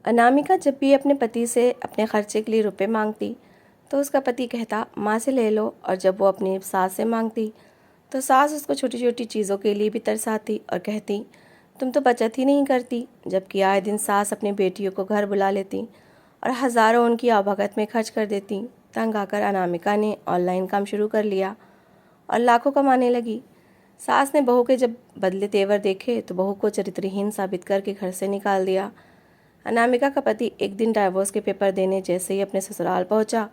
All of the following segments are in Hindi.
अनामिका जब भी अपने पति से अपने खर्चे के लिए रुपए मांगती तो उसका पति कहता माँ से ले लो, और जब वो अपनी सास से मांगती तो सास उसको छोटी छोटी चीज़ों के लिए भी तरसाती और कहती तुम तो बचत ही नहीं करती। जबकि आए दिन सास अपनी बेटियों को घर बुला लेती और हज़ारों उनकी आवभगत में खर्च कर देती। तंग आकर अनामिका ने ऑनलाइन काम शुरू कर लिया और लाखों कमाने लगी। सास ने बहू के जब बदले तेवर देखे तो बहू को चरित्रहीन साबित करके घर से निकाल दिया। अनामिका का पति एक दिन डाइवोर्स के पेपर देने जैसे ही अपने ससुराल पहुंचा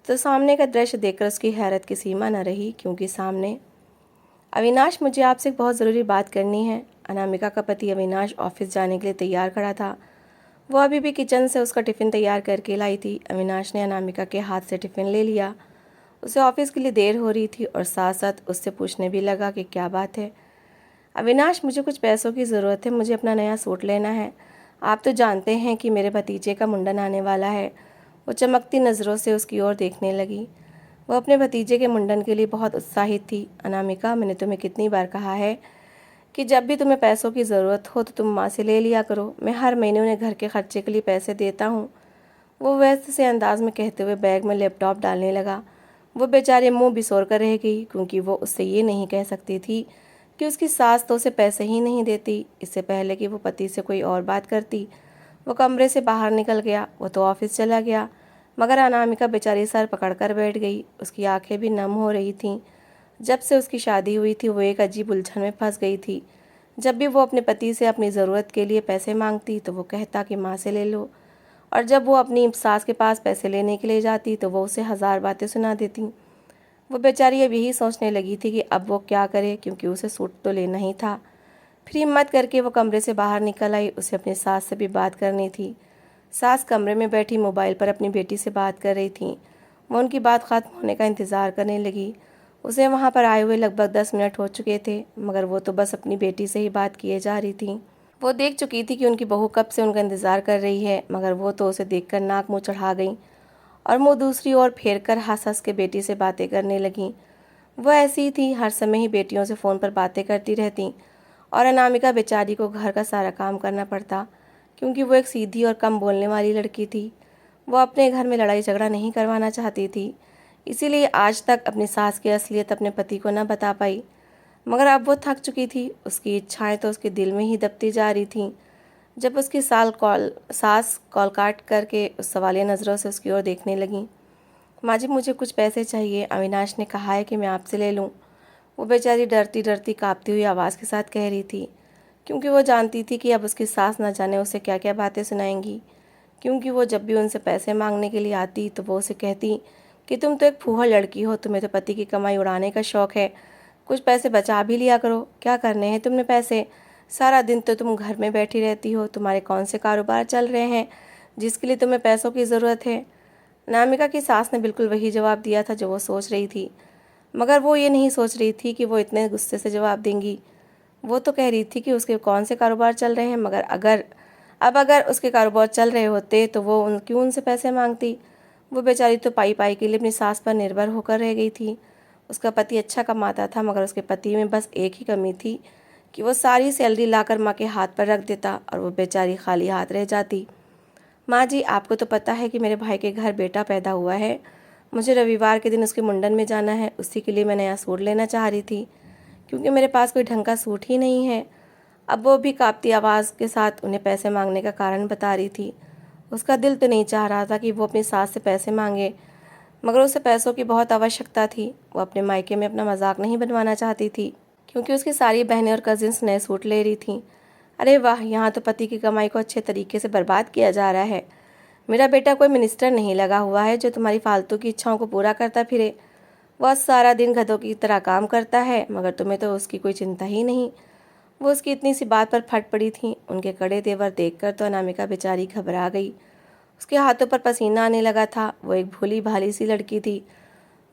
तो सामने का दृश्य देखकर उसकी हैरत की सीमा न रही, क्योंकि सामने अविनाश, मुझे आपसे एक बहुत ज़रूरी बात करनी है। अनामिका का पति अविनाश ऑफिस जाने के लिए तैयार खड़ा था। वो अभी भी किचन से उसका टिफ़िन तैयार करके लाई थी। अविनाश ने अनामिका के हाथ से टिफ़िन ले लिया। उसे ऑफिस के लिए देर हो रही थी और साथ साथ उससे पूछने भी लगा कि क्या बात है। अविनाश, मुझे कुछ पैसों की ज़रूरत है, मुझे अपना नया सूट लेना है। आप तो जानते हैं कि मेरे भतीजे का मुंडन आने वाला है। वो चमकती नज़रों से उसकी ओर देखने लगी। वो अपने भतीजे के मुंडन के लिए बहुत उत्साहित थी। अनामिका, मैंने तुम्हें कितनी बार कहा है कि जब भी तुम्हें पैसों की ज़रूरत हो तो तुम माँ से ले लिया करो। मैं हर महीने उन्हें घर के खर्चे के लिए पैसे देता हूँ। वो वैसे से अंदाज में कहते हुए बैग में लैपटॉप डालने लगा। वो बेचारे मुंह बिसोर कर रह गई, क्योंकि वो उससे ये नहीं कह सकती थी कि उसकी सास तो उसे पैसे ही नहीं देती। इससे पहले कि वो पति से कोई और बात करती, वो कमरे से बाहर निकल गया। वो तो ऑफिस चला गया, मगर अनामिका बेचारी सर पकड़कर बैठ गई। उसकी आंखें भी नम हो रही थीं। जब से उसकी शादी हुई थी वो एक अजीब उलझन में फंस गई थी। जब भी वो अपने पति से अपनी ज़रूरत के लिए पैसे मांगती तो वो कहता कि माँ से ले लो, और जब वो अपनी सास के पास पैसे लेने के लिए जाती तो वो उसे हज़ार बातें सुना देती। वो बेचारी अब यही सोचने लगी थी कि अब वो क्या करे, क्योंकि उसे सूट तो लेना ही था। फिर हिम्मत करके वो कमरे से बाहर निकल आई। उसे अपनी सास से भी बात करनी थी। सास कमरे में बैठी मोबाइल पर अपनी बेटी से बात कर रही थी। वो उनकी बात ख़त्म होने का इंतज़ार करने लगी। उसे वहाँ पर आए हुए लगभग 10 मिनट हो चुके थे, मगर वो तो बस अपनी बेटी से ही बात किए जा रही थी। वो देख चुकी थी कि उनकी बहू कब से उनका इंतज़ार कर रही है, मगर वो तो उसे देखकर नाक मुँह चढ़ा गई और मुँह दूसरी ओर फेर कर हंस हंस के बेटी से बातें करने लगी। वो ऐसी ही थी, हर समय ही बेटियों से फ़ोन पर बातें करती रहती और अनामिका बेचारी को घर का सारा काम करना पड़ता, क्योंकि वो एक सीधी और कम बोलने वाली लड़की थी। वो अपने घर में लड़ाई झगड़ा नहीं करवाना चाहती थी, इसीलिए आज तक अपनी सास की असलियत अपने पति को न बता पाई। मगर अब वो थक चुकी थी। उसकी इच्छाएं तो उसके दिल में ही दबती जा रही थीं। जब उसकी सास कॉल काट करके उस सवालिया नज़रों से उसकी ओर देखने लगी। माँ जी, मुझे कुछ पैसे चाहिए, अविनाश ने कहा है कि मैं आपसे ले लूँ। वो बेचारी डरती डरती काँपती हुई आवाज़ के साथ कह रही थी, क्योंकि वो जानती थी कि अब उसकी सास न जाने उसे क्या क्या बातें सुनाएंगी। क्योंकि वो जब भी उनसे पैसे मांगने के लिए आती तो वो उसे कहती कि तुम तो एक फूहड़ लड़की हो, तुम्हें तो पति की कमाई उड़ाने का शौक़ है, कुछ पैसे बचा भी लिया करो। क्या करने हैं तुमने पैसे? सारा दिन तो तुम घर में बैठी रहती हो, तुम्हारे कौन से कारोबार चल रहे हैं जिसके लिए तुम्हें पैसों की ज़रूरत है? अनामिका की सास ने बिल्कुल वही जवाब दिया था जो वो सोच रही थी, मगर वो ये नहीं सोच रही थी कि वो इतने गुस्से से जवाब देंगी। वो तो कह रही थी कि उसके कौन से कारोबार चल रहे हैं, मगर अगर उसके कारोबार चल रहे होते तो वो क्यों उनसे पैसे मांगती? वो बेचारी तो पाई पाई के लिए अपनी सास पर निर्भर होकर रह गई थी। उसका पति अच्छा कमाता था, मगर उसके पति में बस एक ही कमी थी कि वो सारी सैलरी लाकर माँ के हाथ पर रख देता और वो बेचारी खाली हाथ रह जाती। माँ जी, आपको तो पता है कि मेरे भाई के घर बेटा पैदा हुआ है। मुझे रविवार के दिन उसके मुंडन में जाना है, उसी के लिए मैं नया सूट लेना चाह रही थी, क्योंकि मेरे पास कोई ढंग का सूट ही नहीं है। अब वो भी कांपती आवाज़ के साथ उन्हें पैसे मांगने का कारण बता रही थी। उसका दिल तो नहीं चाह रहा था कि वो अपनी सास से पैसे मांगे, मगर उसे पैसों की बहुत आवश्यकता थी। वो अपने मायके में अपना मजाक नहीं बनवाना चाहती थी, क्योंकि उसकी सारी बहनें और कजिन्स नए सूट ले रही थीं। अरे वाह, यहाँ तो पति की कमाई को अच्छे तरीके से बर्बाद किया जा रहा है। मेरा बेटा कोई मिनिस्टर नहीं लगा हुआ है जो तुम्हारी फालतू की इच्छाओं को पूरा करता फिरे। वह सारा दिन गधों की तरह काम करता है, मगर तुम्हें तो उसकी कोई चिंता ही नहीं। वो उसकी इतनी सी बात पर फट पड़ी थी। उनके कड़े तेवर देखकर तो अनामिका बेचारी घबरा गई। उसके हाथों पर पसीना आने लगा था। वो एक भोली भाली सी लड़की थी।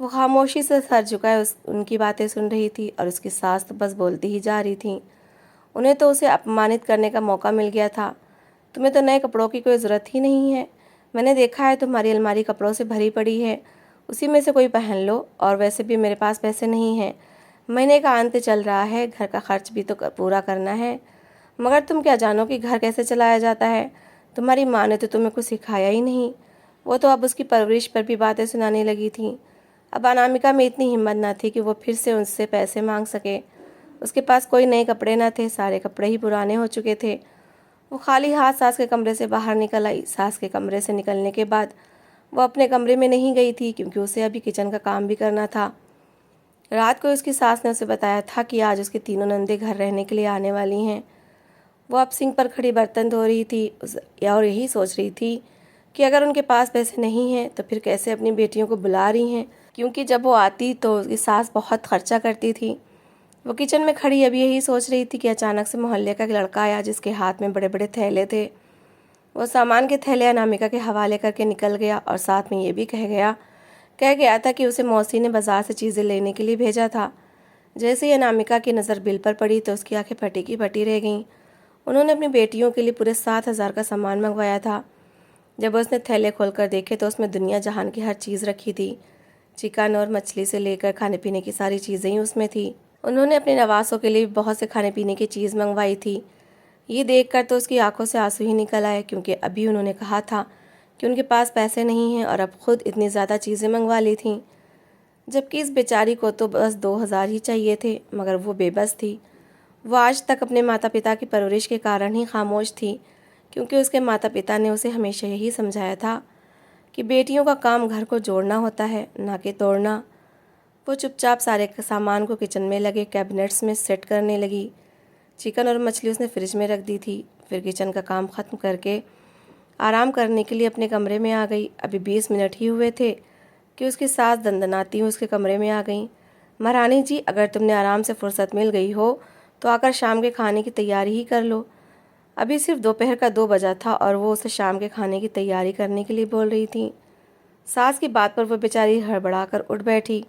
वो खामोशी से सर झुकाए उनकी बातें सुन रही थी और उसकी सास तो बस बोलती ही जा रही थी। उन्हें तो उसे अपमानित करने का मौका मिल गया था। तुम्हें तो नए कपड़ों की कोई ज़रूरत ही नहीं है। मैंने देखा है तुम्हारी अलमारी कपड़ों से भरी पड़ी है, उसी में से कोई पहन लो। और वैसे भी मेरे पास पैसे नहीं हैं, महीने का अंत चल रहा है, घर का खर्च भी तो पूरा करना है। मगर तुम क्या जानो कि घर कैसे चलाया जाता है? तुम्हारी माँ ने तो तुम्हें कुछ सिखाया ही नहीं। वो तो अब उसकी परवरिश पर भी बातें सुनाने लगी थी। अब अनामिका में इतनी हिम्मत न थी कि वो फिर से उससे पैसे मांग सके। उसके पास कोई नए कपड़े न थे, सारे कपड़े ही पुराने हो चुके थे। वो खाली हाथ सास के कमरे से बाहर निकल आई। सास के कमरे से निकलने के बाद वो अपने कमरे में नहीं गई थी, क्योंकि उसे अभी किचन का काम भी करना था। रात को उसकी सास ने उसे बताया था कि आज उसकी तीनों नंदे घर रहने के लिए आने वाली हैं। वो अब सिंक पर खड़ी बर्तन धो रही थी और यही सोच रही थी कि अगर उनके पास पैसे नहीं हैं तो फिर कैसे अपनी बेटियों को बुला रही हैं, क्योंकि जब वो आती तो उसकी सास बहुत खर्चा करती थी। वो किचन में खड़ी अभी यही सोच रही थी कि अचानक से मोहल्ले का एक लड़का आया, जिसके हाथ में बड़े बड़े थैले थे। वो सामान के थैले अनामिका के हवाले करके निकल गया और साथ में ये भी कह गया था कि उसे मौसी ने बाज़ार से चीज़ें लेने के लिए भेजा था। जैसे ही अनामिका की नज़र बिल पर पड़ी तो उसकी आंखें फटी की फटी रह गईं। उन्होंने अपनी बेटियों के लिए पूरे 7,000 का सामान मंगवाया था। जब उसने थैले खोलकर देखे तो उसमें दुनिया जहान की हर चीज़ रखी थी। चिकन और मछली से लेकर खाने पीने की सारी चीज़ें ही उसमें थी। उन्होंने अपने नवासों के लिए बहुत से खाने पीने की चीज़ मंगवाई थी। ये देखकर तो उसकी आंखों से आंसू ही निकल आए, क्योंकि अभी उन्होंने कहा था कि उनके पास पैसे नहीं हैं और अब खुद इतनी ज़्यादा चीज़ें मंगवा ली थीं, जबकि इस बेचारी को तो बस 2,000 ही चाहिए थे। मगर वो बेबस थी। वो आज तक अपने माता पिता की परवरिश के कारण ही खामोश थी, क्योंकि उसके माता पिता ने उसे हमेशा यही समझाया था कि बेटियों का काम घर को जोड़ना होता है, ना कि तोड़ना। वो चुपचाप सारे सामान को किचन में लगे कैबिनेट्स में सेट करने लगी। चिकन और मछली उसने फ्रिज में रख दी थी। फिर किचन का काम ख़त्म करके आराम करने के लिए अपने कमरे में आ गई। अभी 20 मिनट ही हुए थे कि उसकी सास दंदनाती हुई उसके कमरे में आ गई। महारानी जी, अगर तुमने आराम से फुर्सत मिल गई हो तो आकर शाम के खाने की तैयारी ही कर लो। अभी सिर्फ दोपहर का 2 बजा था और वो उसे शाम के खाने की तैयारी करने के लिए बोल रही थी। सास की बात पर वो बेचारी हड़बड़ा कर उठ बैठी।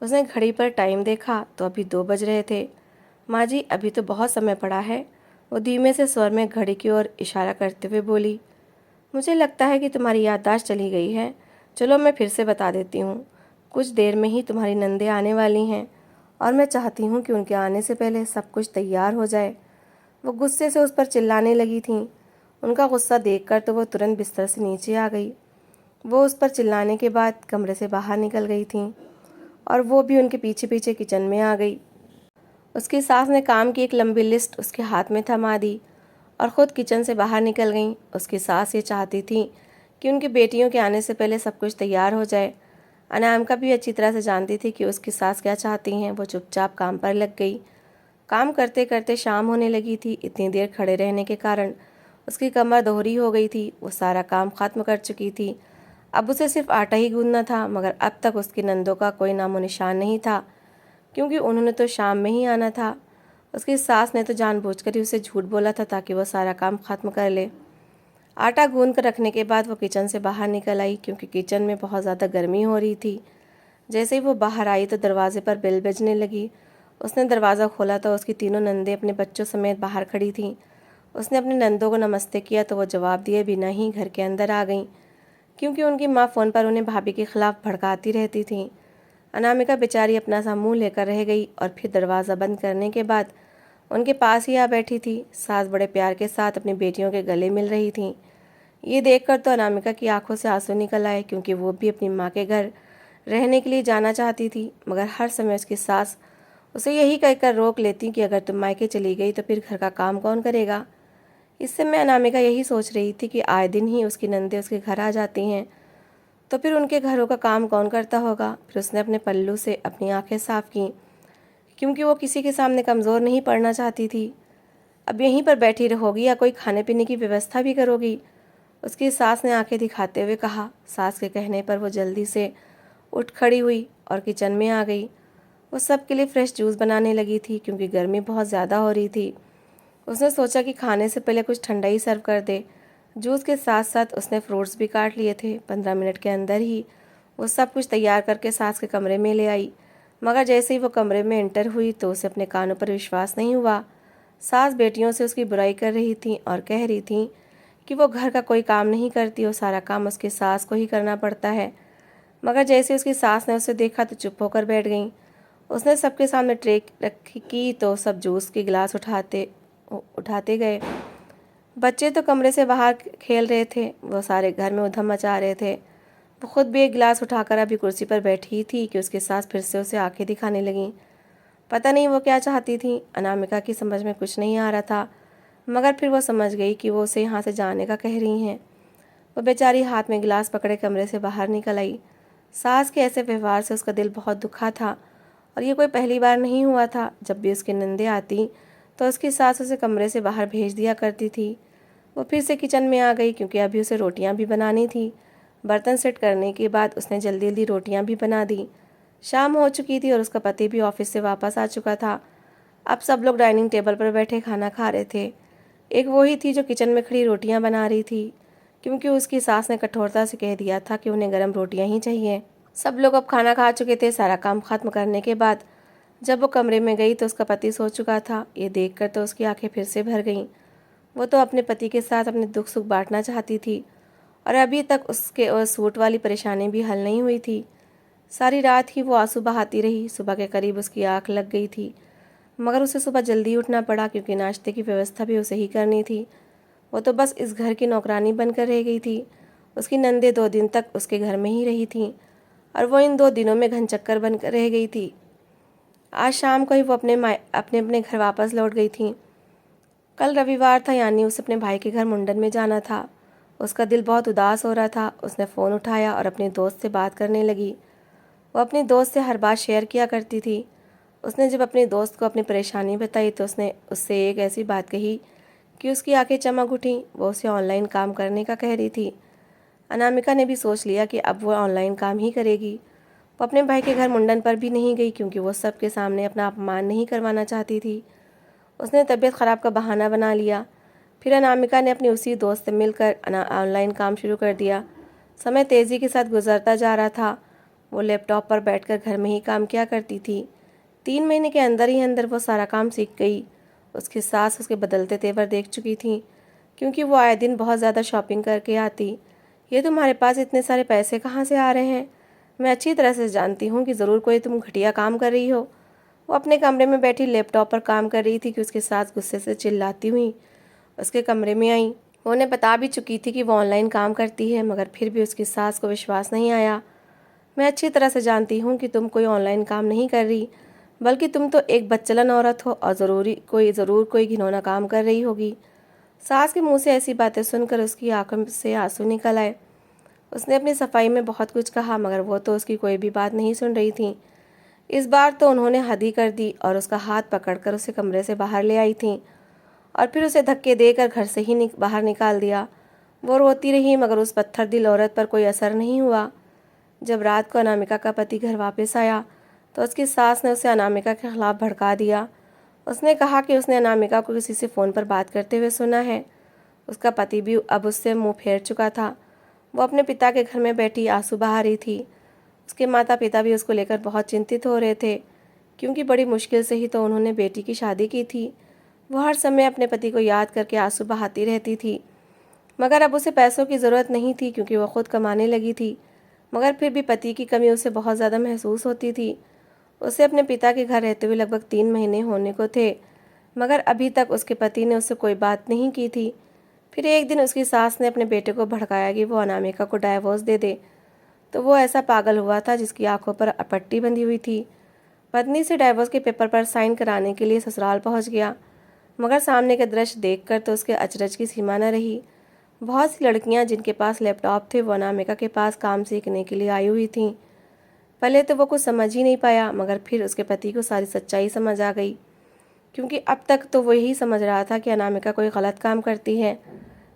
उसने घड़ी पर टाइम देखा तो अभी 2 बज रहे थे। माँ जी, अभी तो बहुत समय पड़ा है। वो धीमे से स्वर में घड़ी की ओर इशारा करते हुए बोली। मुझे लगता है कि तुम्हारी याददाश्त चली गई है। चलो मैं फिर से बता देती हूँ। कुछ देर में ही तुम्हारी नंदे आने वाली हैं और मैं चाहती हूँ कि उनके आने से पहले सब कुछ तैयार हो जाए। वो गुस्से से उस पर चिल्लाने लगी थीं। उनका गुस्सा देखकर तो वो तुरंत बिस्तर से नीचे आ गई। वो उस पर चिल्लाने के बाद कमरे से बाहर निकल गई थीं और वो भी उनके पीछे पीछे किचन में आ गई। उसकी सास ने काम की एक लंबी लिस्ट उसके हाथ में थमा दी और ख़ुद किचन से बाहर निकल गईं। उसकी सास ये चाहती थी कि उनकी बेटियों के आने से पहले सब कुछ तैयार हो जाए। अनामिका भी अच्छी तरह से जानती थी कि उसकी सास क्या चाहती हैं। वो चुपचाप काम पर लग गई। काम करते करते शाम होने लगी थी। इतनी देर खड़े रहने के कारण उसकी कमर दोहरी हो गई थी। वो सारा काम ख़त्म कर चुकी थी। अब उसे सिर्फ आटा ही गूंदना था, मगर अब तक उसकी नंदों का कोई नामो निशान नहीं था, क्योंकि उन्होंने तो शाम में ही आना था। उसकी सास ने तो जानबूझकर ही उसे झूठ बोला था ताकि वह सारा काम ख़त्म कर ले। आटा गूंद कर रखने के बाद वो किचन से बाहर निकल आई, क्योंकि किचन में बहुत ज़्यादा गर्मी हो रही थी। जैसे ही वो बाहर आई तो दरवाजे पर बेल बजने लगी। उसने दरवाज़ा खोला तो उसकी तीनों नंदे अपने बच्चों समेत बाहर खड़ी थीं। उसने अपनी नंदों को नमस्ते किया तो वो जवाब दिए बिना ही घर के अंदर आ गईं, क्योंकि उनकी माँ फ़ोन पर उन्हें भाभी के खिलाफ भड़काती रहती थी। अनामिका बेचारी अपना सा मुँह लेकर रह गई और फिर दरवाज़ा बंद करने के बाद उनके पास ही आ बैठी थी। सास बड़े प्यार के साथ अपनी बेटियों के गले मिल रही थी। ये देखकर तो अनामिका की आंखों से आंसू निकल आए, क्योंकि वो भी अपनी माँ के घर रहने के लिए जाना चाहती थी। मगर हर समय उसकी सास उसे यही कहकर रोक लेती कि अगर तुम मायके चली गई तो फिर घर का काम कौन करेगा। इस समय अनामिका यही सोच रही थी कि आए दिन ही उसकी नंदे उसके घर आ जाती हैं, तो फिर उनके घरों का काम कौन करता होगा। फिर उसने अपने पल्लू से अपनी आंखें साफ की, क्योंकि वो किसी के सामने कमज़ोर नहीं पड़ना चाहती थी। अब यहीं पर बैठी रहोगी या कोई खाने पीने की व्यवस्था भी करोगी? उसकी सास ने आंखें दिखाते हुए कहा। सास के कहने पर वो जल्दी से उठ खड़ी हुई और किचन में आ गई। वो सबके लिए फ्रेश जूस बनाने लगी थी, क्योंकि गर्मी बहुत ज़्यादा हो रही थी। उसने सोचा कि खाने से पहले कुछ ठंडा ही सर्व कर दे। जूस के साथ साथ उसने फ्रूट्स भी काट लिए थे। 15 मिनट के अंदर ही वो सब कुछ तैयार करके सास के कमरे में ले आई। मगर जैसे ही वो कमरे में एंटर हुई तो उसे अपने कानों पर विश्वास नहीं हुआ। सास बेटियों से उसकी बुराई कर रही थी और कह रही थी कि वो घर का कोई काम नहीं करती और सारा काम उसकी सास को ही करना पड़ता है। मगर जैसे उसकी सास ने उसे देखा तो चुप होकर बैठ गई। उसने सबके सामने ट्रे रखी की तो सब जूस के गिलास उठाते गए। बच्चे तो कमरे से बाहर खेल रहे थे, वो सारे घर में उधम मचा रहे थे। वो खुद भी एक गिलास उठाकर अभी कुर्सी पर बैठी थी कि उसकी सास फिर से उसे आंखें दिखाने लगीं। पता नहीं वो क्या चाहती थी, अनामिका की समझ में कुछ नहीं आ रहा था, मगर फिर वो समझ गई कि वो उसे यहाँ से जाने का कह रही हैं। वो बेचारी हाथ में गिलास पकड़े कमरे से बाहर निकल आई। सास के ऐसे व्यवहार से उसका दिल बहुत दुखा था, और ये कोई पहली बार नहीं हुआ था। जब भी उसकी नंदें आती तो उसकी सास उसे कमरे से बाहर भेज दिया करती थी। वो फिर से किचन में आ गई, क्योंकि अभी उसे रोटियां भी बनानी थी। बर्तन सेट करने के बाद उसने जल्दी जल्दी रोटियां भी बना दी। शाम हो चुकी थी और उसका पति भी ऑफिस से वापस आ चुका था। अब सब लोग डाइनिंग टेबल पर बैठे खाना खा रहे थे। एक वो ही थी जो किचन में खड़ी रोटियां बना रही थी, क्योंकि उसकी सास ने कठोरता से कह दिया था कि उन्हें गर्म रोटियां ही चाहिए। सब लोग अब खाना खा चुके थे। सारा काम खत्म करने के बाद जब वो कमरे में गई तो उसका पति सो चुका था। ये देखकर तो उसकी आंखें फिर से भर गईं। वो तो अपने पति के साथ अपने दुख सुख बांटना चाहती थी, और अभी तक उसके सूट वाली परेशानी भी हल नहीं हुई थी। सारी रात ही वो आंसू बहाती रही। सुबह के करीब उसकी आंख लग गई थी, मगर उसे सुबह जल्दी उठना पड़ा, क्योंकि नाश्ते की व्यवस्था भी उसे ही करनी थी। वो तो बस इस घर की नौकरानी बनकर रह गई थी। उसकी नंदे 2 दिन तक उसके घर में ही रही थीं, और वो इन 2 दिनों में घनचक्कर बनकर रह गई थी। आज शाम को ही वो अपने घर वापस लौट गई थी। कल रविवार था, यानी उसे अपने भाई के घर मुंडन में जाना था। उसका दिल बहुत उदास हो रहा था। उसने फ़ोन उठाया और अपने दोस्त से बात करने लगी। वो अपनी दोस्त से हर बात शेयर किया करती थी। उसने जब अपने दोस्त को अपनी परेशानी बताई तो उसने उससे एक ऐसी बात कही कि उसकी आंखें चमक उठीं। वो उसे ऑनलाइन काम करने का कह रही थी। अनामिका ने भी सोच लिया कि अब वो ऑनलाइन काम ही करेगी। वो अपने भाई के घर मुंडन पर भी नहीं गई, क्योंकि वो सबके सामने अपना अपमान नहीं करवाना चाहती थी। उसने तबीयत ख़राब का बहाना बना लिया। फिर अनामिका ने अपनी उसी दोस्त से मिलकर ऑनलाइन काम शुरू कर दिया। समय तेज़ी के साथ गुजरता जा रहा था। वो लैपटॉप पर बैठकर घर में ही काम किया करती थी। 3 महीने के अंदर ही अंदर वो सारा काम सीख गई। उसकी सास उसके बदलते तेवर देख चुकी थी, क्योंकि वो आए दिन बहुत ज़्यादा शॉपिंग करके आती। ये तुम्हारे पास इतने सारे पैसे कहाँ से आ रहे हैं? मैं अच्छी तरह से जानती हूँ कि ज़रूर कोई तुम घटिया काम कर रही हो। वो अपने कमरे में बैठी लैपटॉप पर काम कर रही थी कि उसकी सास गुस्से से चिल्लाती हुई उसके कमरे में आई। वो उन्हें बता भी चुकी थी कि वो ऑनलाइन काम करती है, मगर फिर भी उसकी सास को विश्वास नहीं आया। मैं अच्छी तरह से जानती हूँ कि तुम कोई ऑनलाइन काम नहीं कर रही, बल्कि तुम तो एक बदचलन औरत हो और ज़रूर कोई घिनौना काम कर रही होगी। सास के मुंह से ऐसी बातें सुनकर उसकी आंखों से आंसू निकल आए। उसने अपनी सफाई में बहुत कुछ कहा, मगर वो तो उसकी कोई भी बात नहीं सुन रही थी। इस बार तो उन्होंने हद ही कर दी और उसका हाथ पकड़कर उसे कमरे से बाहर ले आई थी, और फिर उसे धक्के देकर घर से ही बाहर निकाल दिया। वो रोती रही, मगर उस पत्थर दिल औरत पर कोई असर नहीं हुआ। जब रात को अनामिका का पति घर वापस आया तो उसकी सास ने उसे अनामिका के खिलाफ भड़का दिया। उसने कहा कि उसने अनामिका को किसी से फ़ोन पर बात करते हुए सुना है। उसका पति भी अब उससे मुंह फेर चुका था। वो अपने पिता के घर में बैठी आंसू बहा रही थी। उसके माता पिता भी उसको लेकर बहुत चिंतित हो रहे थे, क्योंकि बड़ी मुश्किल से ही तो उन्होंने बेटी की शादी की थी। वो हर समय अपने पति को याद करके आंसू बहाती रहती थी, मगर अब उसे पैसों की ज़रूरत नहीं थी, क्योंकि वह खुद कमाने लगी थी। मगर फिर भी पति की कमी उसे बहुत ज़्यादा महसूस होती थी। उसे अपने पिता के घर रहते हुए लगभग 3 महीने होने को थे, मगर अभी तक उसके पति ने उससे कोई बात नहीं की थी। फिर एक दिन उसकी सास ने अपने बेटे को भड़काया कि वो अनामिका को डाइवोर्स दे दे, तो वो ऐसा पागल हुआ था जिसकी आंखों पर पट्टी बंधी हुई थी। पत्नी से डाइवोर्स के पेपर पर साइन कराने के लिए ससुराल पहुंच गया, मगर सामने के दृश्य देखकर तो उसके अचरज की सीमा न रही। बहुत सी लड़कियां जिनके पास लैपटॉप थे वो अनामिका के पास काम सीखने के लिए आई हुई थीं। पहले तो वो कुछ समझ ही नहीं पाया, मगर फिर उसके पति को सारी सच्चाई समझ आ गई, क्योंकि अब तक तो वो यही समझ रहा था कि अनामिका कोई गलत काम करती है,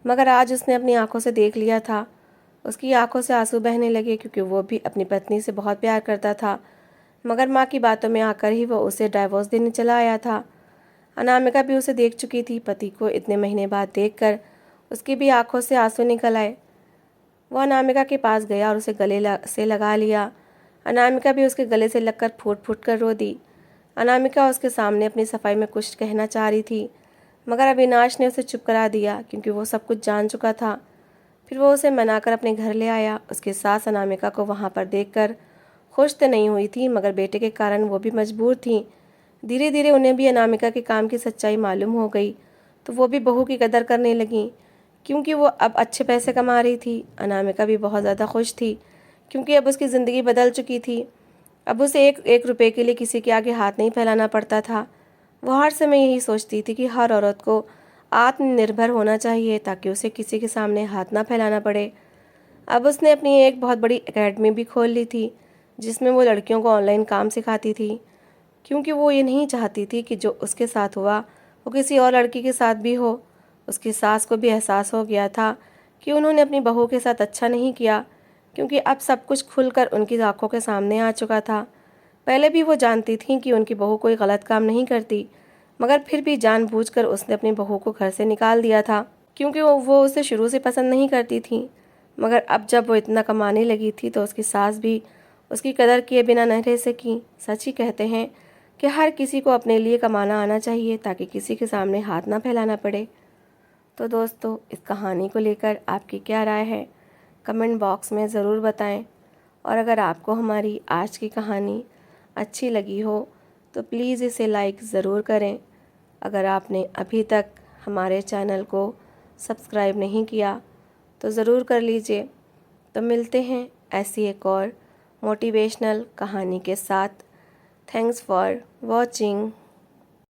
मगर आज उसने अपनी आंखों से देख लिया था। उसकी आंखों से आंसू बहने लगे, क्योंकि वो भी अपनी पत्नी से बहुत प्यार करता था, मगर माँ की बातों में आकर ही वो उसे डाइवोर्स देने चला आया था। अनामिका भी उसे देख चुकी थी। पति को इतने महीने बाद देखकर उसकी भी आंखों से आंसू निकल आए। वो अनामिका के पास गया और उसे से लगा लिया। अनामिका भी उसके गले से लगकर फूट फूट कर रो दी। अनामिका उसके सामने अपनी सफाई में कुछ कहना चाह रही थी, मगर अविनाश ने उसे चुप करा दिया, क्योंकि वो सब कुछ जान चुका था। फिर वो उसे मनाकर अपने घर ले आया। उसकी सास अनामिका को वहाँ पर देखकर खुश तो नहीं हुई थी, मगर बेटे के कारण वो भी मजबूर थी। धीरे धीरे उन्हें भी अनामिका के काम की सच्चाई मालूम हो गई, तो वो भी बहू की कदर करने लगी, क्योंकि वो अब अच्छे पैसे कमा रही थी। अनामिका भी बहुत ज़्यादा खुश थी, क्योंकि अब उसकी ज़िंदगी बदल चुकी थी। अब उसे एक एक रुपए के लिए किसी के आगे हाथ नहीं फैलाना पड़ता था। वो हर समय यही सोचती थी कि हर औरत को आत्मनिर्भर होना चाहिए, ताकि उसे किसी के सामने हाथ ना फैलाना पड़े। अब उसने अपनी एक बहुत बड़ी एकेडमी भी खोल ली थी, जिसमें वो लड़कियों को ऑनलाइन काम सिखाती थी, क्योंकि वो ये नहीं चाहती थी कि जो उसके साथ हुआ वो किसी और लड़की के साथ भी हो। उसकी सास को भी एहसास हो गया था कि उन्होंने अपनी बहू के साथ अच्छा नहीं किया, क्योंकि अब सब कुछ खुलकर उनकी आंखों के सामने आ चुका था। पहले भी वो जानती थी कि उनकी बहू कोई गलत काम नहीं करती, मगर फिर भी जानबूझकर उसने अपनी बहू को घर से निकाल दिया था, क्योंकि वो उसे शुरू से पसंद नहीं करती थी। मगर अब जब वो इतना कमाने लगी थी तो उसकी सास भी उसकी कदर किए बिना न रह सकी। सच ही कहते हैं कि हर किसी को अपने लिए कमाना आना चाहिए, ताकि किसी के सामने हाथ ना फैलाना पड़े। तो दोस्तों, इस कहानी को लेकर आपकी क्या राय है, कमेंट बॉक्स में ज़रूर बताएं। और अगर आपको हमारी आज की कहानी अच्छी लगी हो तो प्लीज़ इसे लाइक ज़रूर करें। अगर आपने अभी तक हमारे चैनल को सब्सक्राइब नहीं किया तो ज़रूर कर लीजिए। तो मिलते हैं ऐसी एक और मोटिवेशनल कहानी के साथ। Thanks for watching.